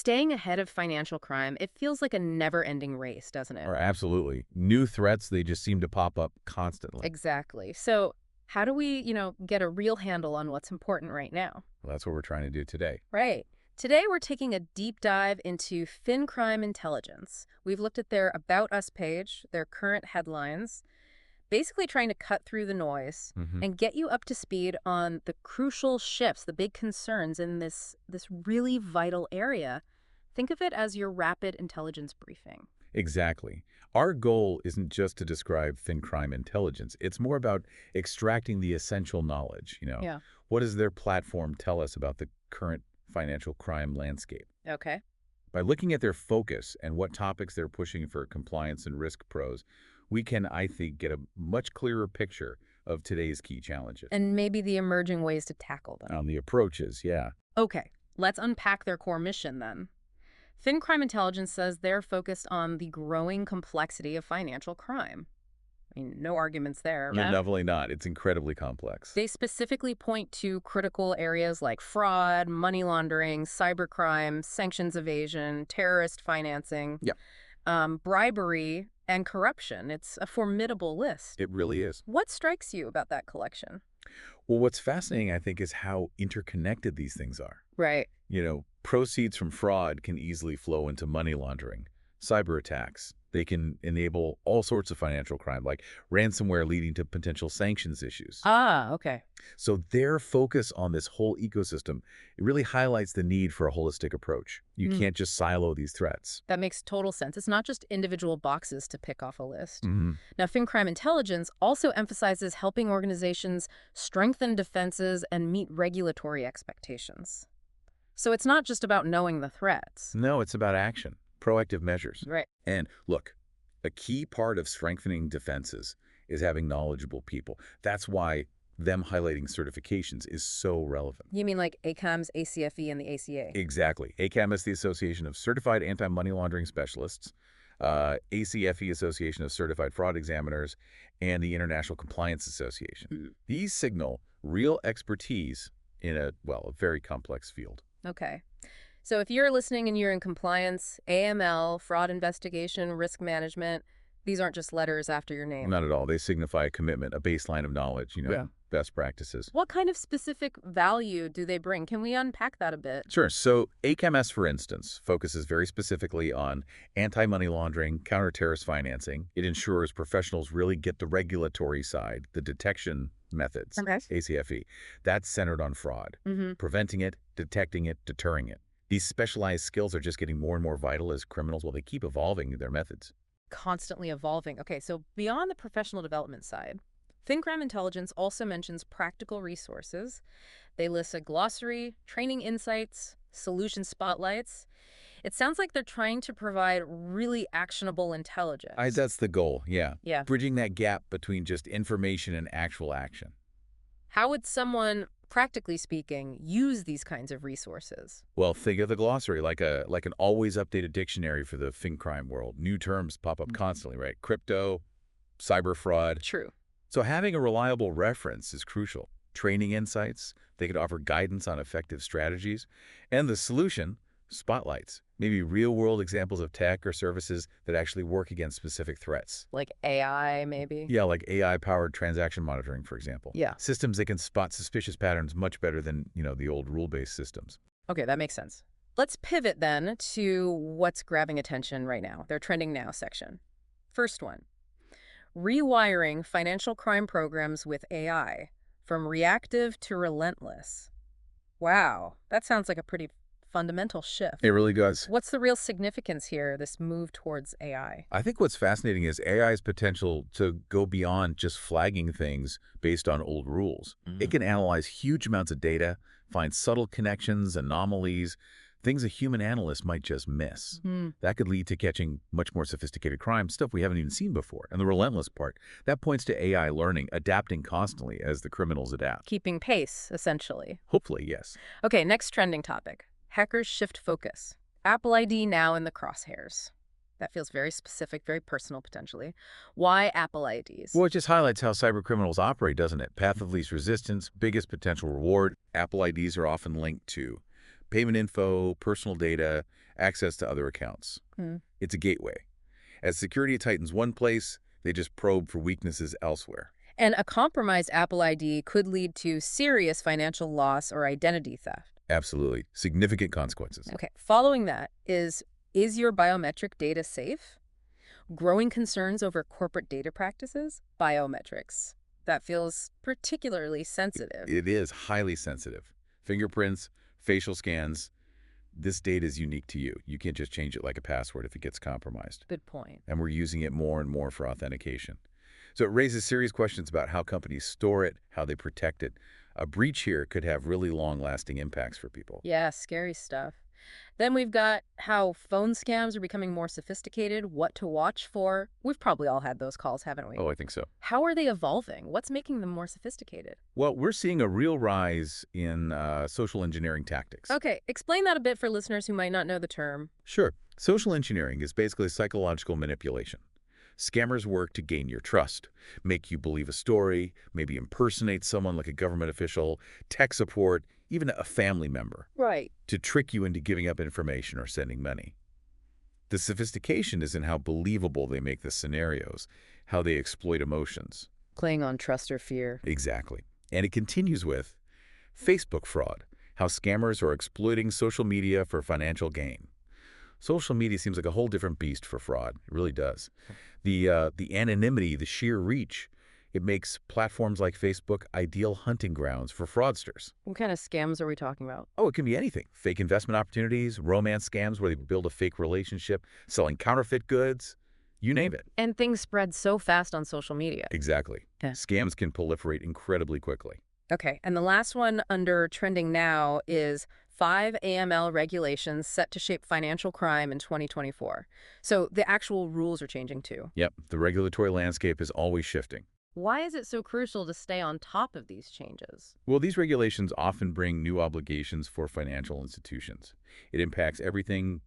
Staying ahead of financial crime, it feels like a never-ending race, doesn't it? Or absolutely. New threats, they just seem to pop up constantly. Exactly. So how do we, get a real handle on what's important right now? Well, that's what we're trying to do today. Right. Today, we're taking a deep dive into FinCrime Intelligence. We've looked at their About Us page, their current headlines, basically trying to cut through the noise Hmm. and get you up to speed on the crucial shifts, the big concerns in this really vital area. Think of it as your rapid intelligence briefing. Exactly. Our goal isn't just to describe FinCrime Intelligence. It's more about extracting the essential knowledge. Yeah. What does their platform tell us about the current financial crime landscape? Okay. By looking at their focus and what topics they're pushing for compliance and risk pros, we can, I think, get a much clearer picture of today's key challenges. And maybe the emerging ways to tackle them. On the approaches, yeah. Okay, let's unpack their core mission then. FinCrime Intelligence says they're focused on the growing complexity of financial crime. I mean, no arguments there. No, definitely not. It's incredibly complex. They specifically point to critical areas like fraud, money laundering, cybercrime, sanctions evasion, terrorist financing, Yeah, bribery, and corruption. It's a formidable list. it really is. What strikes you about that collection? Well, what's fascinating, I think, is how interconnected these things are. Right. Proceeds from fraud can easily flow into money laundering, cyber attacks. They can enable all sorts of financial crime, like ransomware leading to potential sanctions issues. Ah, okay. So their focus on this whole ecosystem, it really highlights the need for a holistic approach. You can't just silo these threats. That makes total sense. It's not just individual boxes to pick off a list. Hmm. Now, FinCrime Intelligence also emphasizes helping organizations strengthen defenses and meet regulatory expectations. So it's not just about knowing the threats. No, it's about action, proactive measures. Right. And look, a key part of strengthening defenses is having knowledgeable people. That's why them highlighting certifications is so relevant. You mean like ACAMS, ACFE, and the ACA? Exactly. ACAM is the Association of Certified Anti-Money Laundering Specialists, ACFE Association of Certified Fraud Examiners, and the International Compliance Association. These signal real expertise in a very complex field. Okay. So if you're listening and you're in compliance, AML, fraud investigation, risk management, these aren't just letters after your name. Not at all. They signify a commitment, a baseline of knowledge, Yeah. best practices. What kind of specific value do they bring? Can we unpack that a bit? Sure. So ACAMS, for instance, focuses very specifically on anti-money laundering, counter-terrorist financing. It ensures professionals really get the regulatory side, the detection methods, Okay. ACFE. That's centered on fraud, preventing it, detecting it, deterring it. These specialized skills are just getting more and more vital as criminals, they keep evolving their methods. Constantly evolving. Okay, so beyond the professional development side, FinCrime Intelligence also mentions practical resources. They list a glossary, training insights, solution spotlights. It sounds like they're trying to provide really actionable intelligence. That's the goal, yeah. Yeah. Bridging that gap between just information and actual action. How would someone, practically speaking, use these kinds of resources? Well, think of the glossary like an always updated dictionary for the FinCrime world. New terms pop up constantly, right? Crypto, cyber fraud. True. So having a reliable reference is crucial. Training insights, they could offer guidance on effective strategies. And the solution, spotlights, maybe real-world examples of tech or services that actually work against specific threats. Like AI, maybe? Yeah, like AI-powered transaction monitoring, for example. Yeah. Systems that can spot suspicious patterns much better than, the old rule-based systems. Okay, that makes sense. Let's pivot then to what's grabbing attention right now, their trending now section. First one, rewiring financial crime programs with AI, from reactive to relentless. Wow, that sounds like a pretty fundamental shift. It really does. What's the real significance here, this move towards AI? I think what's fascinating is AI's potential to go beyond just flagging things based on old rules. It can analyze huge amounts of data, find subtle connections, anomalies, things a human analyst might just miss. That could lead to catching much more sophisticated crime, stuff we haven't even seen before. And the relentless part, that points to AI learning, adapting constantly as the criminals adapt. Keeping pace, essentially. Hopefully, yes. Okay, next trending topic. Hackers shift focus. Apple ID now in the crosshairs. That feels very specific, very personal, potentially. Why Apple IDs? Well, it just highlights how cybercriminals operate, doesn't it? Path of least resistance, biggest potential reward. Apple IDs are often linked to Payment info, personal data, access to other accounts. Hmm. It's a gateway. As security tightens one place, they just probe for weaknesses elsewhere. And a compromised Apple ID could lead to serious financial loss or identity theft. Absolutely. Significant consequences. Okay, following that is your biometric data safe? Growing concerns over corporate data practices? Biometrics. That feels particularly sensitive. It is highly sensitive. Fingerprints, facial scans, this data is unique to you. You can't just change it like a password if it gets compromised. Good point. And we're using it more and more for authentication. So it raises serious questions about how companies store it, how they protect it. A breach here could have really long-lasting impacts for people. Yeah, scary stuff. Then we've got how phone scams are becoming more sophisticated, what to watch for. We've probably all had those calls, haven't we? Oh, I think so. How are they evolving? What's making them more sophisticated? Well, we're seeing a real rise in social engineering tactics. Okay, explain that a bit for listeners who might not know the term. Sure. Social engineering is basically psychological manipulation. Scammers work to gain your trust, make you believe a story, maybe impersonate someone like a government official, tech support, even a family member, Right. to trick you into giving up information or sending money. The sophistication is in how believable they make the scenarios, how they exploit emotions. Playing on trust or fear. Exactly. And it continues with Facebook fraud, how scammers are exploiting social media for financial gain. Social media seems like a whole different beast for fraud. It really does. The anonymity, the sheer reach, it makes platforms like Facebook ideal hunting grounds for fraudsters. What kind of scams are we talking about? Oh, it can be anything. Fake investment opportunities, romance scams where they build a fake relationship, selling counterfeit goods, you name it. And things spread so fast on social media. Exactly. Yeah. Scams can proliferate incredibly quickly. Okay, and the last one under trending now is 5 AML regulations set to shape financial crime in 2024. So the actual rules are changing too. Yep, the regulatory landscape is always shifting. Why is it so crucial to stay on top of these changes? Well, these regulations often bring new obligations for financial institutions. It impacts everything: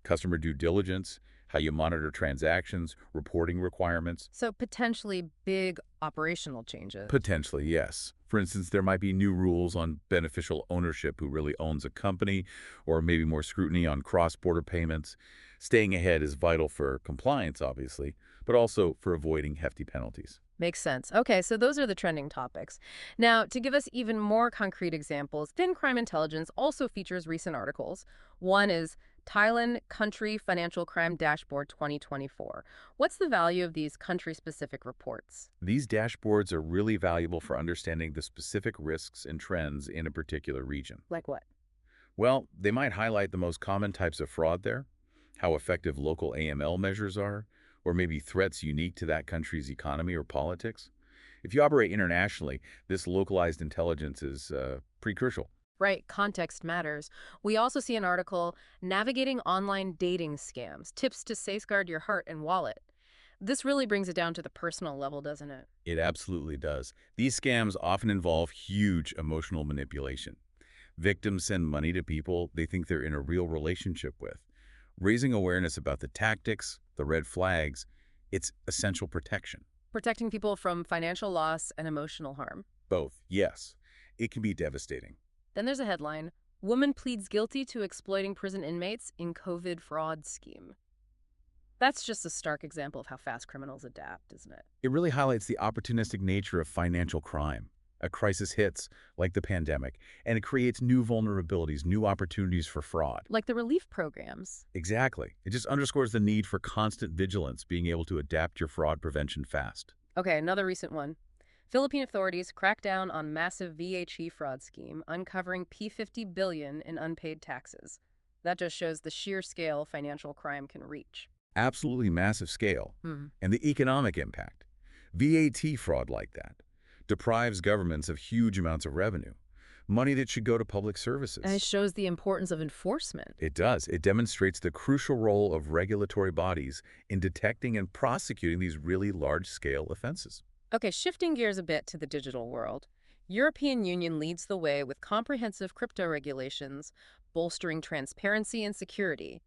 customer due diligence, how you monitor transactions, reporting requirements. So potentially big operational changes. Potentially, yes. For instance, there might be new rules on beneficial ownership, who really owns a company, or maybe more scrutiny on cross-border payments. Staying ahead is vital for compliance, obviously, but also for avoiding hefty penalties. Makes sense. Okay, so those are the trending topics. Now, to give us even more concrete examples, FinCrime Intelligence also features recent articles. One is Thailand Country Financial Crime Dashboard 2024. What's the value of these country-specific reports? These dashboards are really valuable for understanding the specific risks and trends in a particular region. Like what? Well, they might highlight the most common types of fraud there, how effective local AML measures are, or maybe threats unique to that country's economy or politics. If you operate internationally, this localized intelligence is pretty crucial. Right, context matters. We also see an article, Navigating Online Dating Scams, Tips to Safeguard Your Heart and Wallet. This really brings it down to the personal level, doesn't it? It absolutely does. These scams often involve huge emotional manipulation. Victims send money to people they think they're in a real relationship with. Raising awareness about the tactics, the red flags, it's essential protection. Protecting people from financial loss and emotional harm. Both, yes. It can be devastating. Then there's a headline, Woman Pleads Guilty to Exploiting Prison Inmates in COVID Fraud Scheme. That's just a stark example of how fast criminals adapt, isn't it? It really highlights the opportunistic nature of financial crime. A crisis hits, like the pandemic, and it creates new vulnerabilities, new opportunities for fraud. Like the relief programs. Exactly. It just underscores the need for constant vigilance, being able to adapt your fraud prevention fast. Okay, another recent one. Philippine authorities crack down on massive VHE fraud scheme, uncovering P50 billion in unpaid taxes. That just shows the sheer scale financial crime can reach. Absolutely massive scale. Hmm. And the economic impact. VAT fraud like that deprives governments of huge amounts of revenue, money that should go to public services. And it shows the importance of enforcement. It does. It demonstrates the crucial role of regulatory bodies in detecting and prosecuting these really large-scale offenses. Okay, shifting gears a bit to the digital world. European Union leads the way with comprehensive crypto regulations, bolstering transparency and security.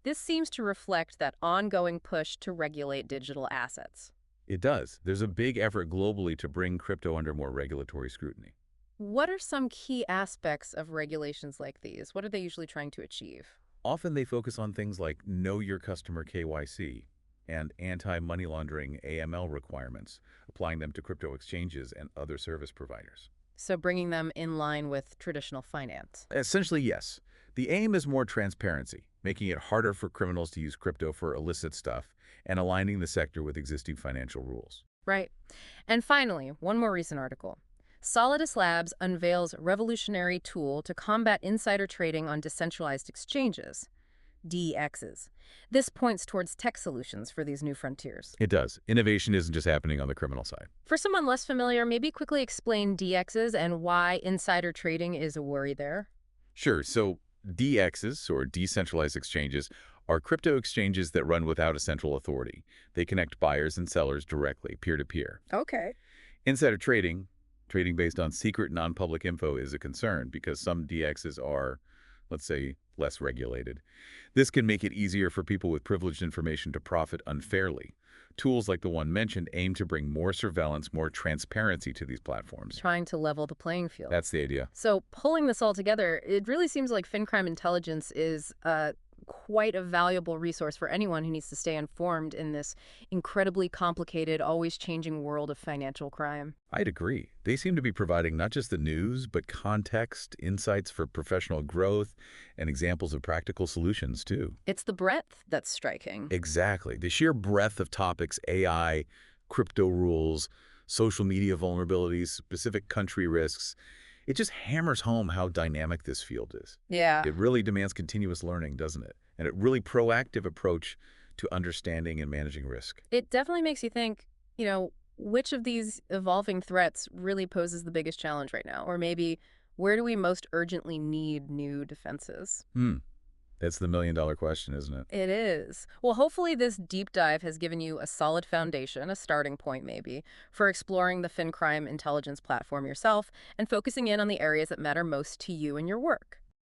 This seems to reflect that ongoing push to regulate digital assets. It does. There's a big effort globally to bring crypto under more regulatory scrutiny. What are some key aspects of regulations like these? What are they usually trying to achieve? Often they focus on things like know your customer KYC and anti-money laundering AML requirements, applying them to crypto exchanges and other service providers. So bringing them in line with traditional finance. Essentially, yes. The aim is more transparency, making it harder for criminals to use crypto for illicit stuff and aligning the sector with existing financial rules. Right. And finally, one more recent article. Solidus Labs unveils revolutionary tool to combat insider trading on decentralized exchanges, DEXs. This points towards tech solutions for these new frontiers. It does. Innovation isn't just happening on the criminal side. For someone less familiar, maybe quickly explain DEXs and why insider trading is a worry there. Sure, so DEXs, or decentralized exchanges, are crypto exchanges that run without a central authority. They connect buyers and sellers directly, peer-to-peer. Okay. Insider trading based on secret non-public info is a concern because some DXs are, let's say, less regulated. This can make it easier for people with privileged information to profit unfairly. Tools like the one mentioned aim to bring more surveillance, more transparency to these platforms. Trying to level the playing field. That's the idea. So pulling this all together, it really seems like FinCrime Intelligence is quite a valuable resource for anyone who needs to stay informed in this incredibly complicated, always changing world of financial crime. I'd agree. They seem to be providing not just the news, but context, insights for professional growth, and examples of practical solutions, too. It's the breadth that's striking. Exactly. The sheer breadth of topics, AI, crypto rules, social media vulnerabilities, specific country risks, it just hammers home how dynamic this field is. Yeah. It really demands continuous learning, doesn't it? And a really proactive approach to understanding and managing risk. It definitely makes you think, which of these evolving threats really poses the biggest challenge right now? Or maybe where do we most urgently need new defenses? That's the million-dollar question, isn't it? It is. Well, hopefully this deep dive has given you a solid foundation, a starting point maybe, for exploring the FinCrime Intelligence platform yourself and focusing in on the areas that matter most to you and your work.